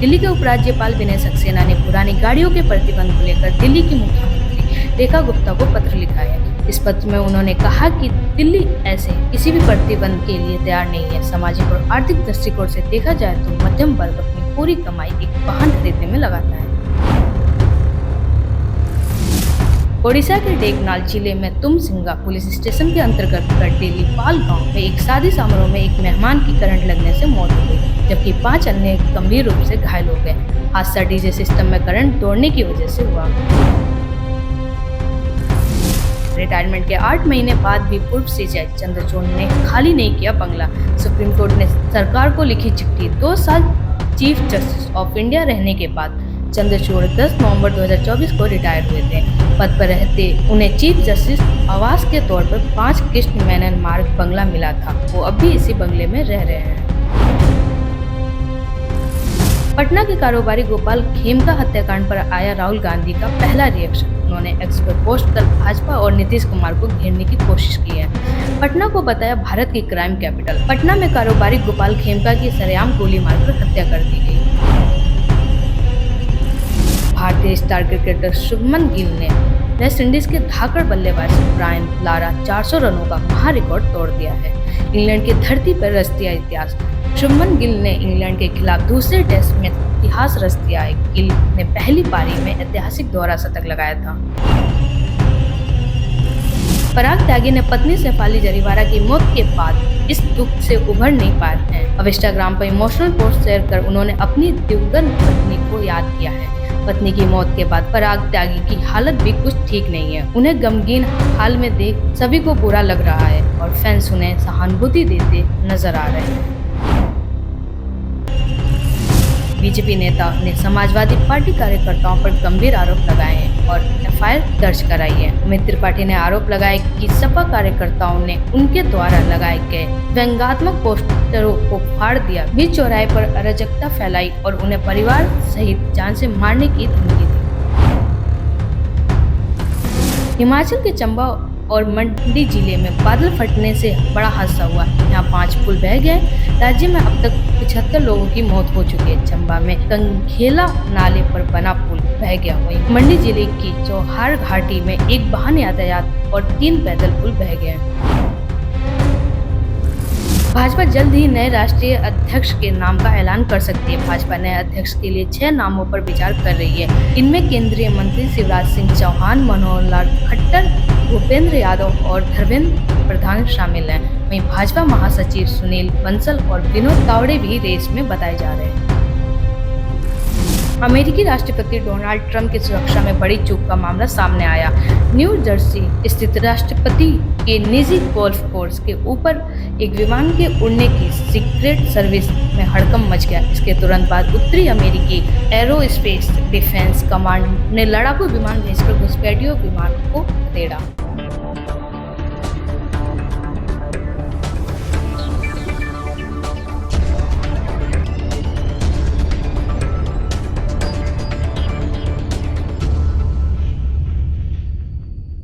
दिल्ली के उपराज्यपाल विनय सक्सेना ने पुरानी गाड़ियों के प्रतिबंध को लेकर दिल्ली की मुख्यमंत्री रेखा गुप्ता को पत्र लिखा है। इस पत्र में उन्होंने कहा कि दिल्ली ऐसे किसी भी प्रतिबंध के लिए तैयार नहीं है। सामाजिक और आर्थिक दृष्टिकोण से देखा जाए तो मध्यम वर्ग अपनी पूरी कमाई एक वाहन खरीदने में लगाता है। ओडिशा के ढेंकनाल जिले में तुमसिंगा पुलिस स्टेशन के अंतर्गत गड्डेली पाल गांव में एक शादी समारोह में एक मेहमान की करंट लगने से मौत हो गई, जबकि 5 अन्य गंभीर रूप से घायल हो गए। हादसा डीजे सिस्टम में करंट दौड़ने की वजह से हुआ। रिटायरमेंट के 8 महीने बाद भी पूर्व सीजेआई चंद्रचूड़ ने खाली नहीं किया बंगला। सुप्रीम कोर्ट ने सरकार को लिखी चिट्ठी। 2 साल चीफ जस्टिस ऑफ इंडिया रहने के बाद चंद्रचूड़ 10 नवंबर 2024 को रिटायर हुए थे। पद पर रहते उन्हें चीफ जस्टिस आवास के तौर पर 5 कृष्ण मेनन मार्ग बंगला मिला था। वो अब भी इसी बंगले में रह रहे हैं। पटना के कारोबारी गोपाल खेमका हत्याकांड पर आया राहुल गांधी का पहला रिएक्शन। उन्होंने एक्स पर पोस्ट कर भाजपा और नीतीश कुमार को घेरने की कोशिश की है। पटना को बताया भारत की क्राइम कैपिटल। पटना में कारोबारी गोपाल खेमका की सरेआम गोली मारकर हत्या कर दी गई। भारतीय स्टार क्रिकेटर शुभमन गिल ने वेस्ट इंडीज के धाकड़ बल्लेबाज ब्रायन लारा 400 रनों का महा रिकॉर्ड तोड़ दिया है। इंग्लैंड की धरती पर रच दिया इतिहास। शुभमन गिल ने इंग्लैंड के खिलाफ दूसरे टेस्ट में इतिहास रच दिया है। गिल ने पहली पारी में ऐतिहासिक दोहरा शतक लगाया था। पराग त्यागी ने पत्नी शेफाली जरीवाला की मौत के बाद इस दुख से उभर नहीं पाए हैं। अब इंस्टाग्राम पर इमोशनल पोस्ट शेयर कर उन्होंने अपनी दिवंगत पत्नी को याद किया है। पत्नी की मौत के बाद पराग त्यागी की हालत भी कुछ ठीक नहीं है। उन्हें गमगीन हाल में देख सभी को बुरा लग रहा है और फैंस उन्हें सहानुभूति देते नजर आ रहे हैं। बीजेपी नेता ने समाजवादी पार्टी कार्यकर्ताओं पर गंभीर आरोप लगाए हैं और एफआईआर दर्ज कराई है। अमित त्रिपाठी ने आरोप लगाया कि सपा कार्यकर्ताओं ने उनके द्वारा लगाए गए व्यंग्यात्मक पोस्टरों को फाड़ दिया, बीच चौराहे पर अराजकता फैलाई और उन्हें परिवार सहित जान से मारने की धमकी दी। हिमाचल के चंबा और मंडी जिले में बादल फटने से बड़ा हादसा हुआ। यहाँ 5 पुल बह गए। राज्य में अब तक 75 लोगों की मौत हो चुकी है। चंबा में कंघेला नाले पर बना पुल बह गया। वहीं मंडी जिले की चौहार घाटी में एक वाहन यातायात और 3 पैदल पुल बह गए। भाजपा जल्द ही नए राष्ट्रीय अध्यक्ष के नाम का ऐलान कर सकती है। भाजपा नए अध्यक्ष के लिए 6 नामों पर विचार कर रही है। इनमें केंद्रीय मंत्री शिवराज सिंह चौहान, मनोहर लाल खट्टर, भूपेंद्र यादव और धर्मेंद्र प्रधान शामिल हैं। वहीं भाजपा महासचिव सुनील बंसल और विनोद तावड़े भी रेस में बताए जा रहे हैं। अमेरिकी राष्ट्रपति डोनाल्ड ट्रंप की सुरक्षा में बड़ी चूक का मामला सामने आया। न्यू जर्सी स्थित राष्ट्रपति के निजी गोल्फ कोर्स के ऊपर एक विमान के उड़ने की सीक्रेट सर्विस में हड़कंप मच गया। इसके तुरंत बाद उत्तरी अमेरिकी एरोस्पेस डिफेंस कमांड ने लड़ाकू विमान भेजकर घुसपैठियों विमान को खदेड़ा।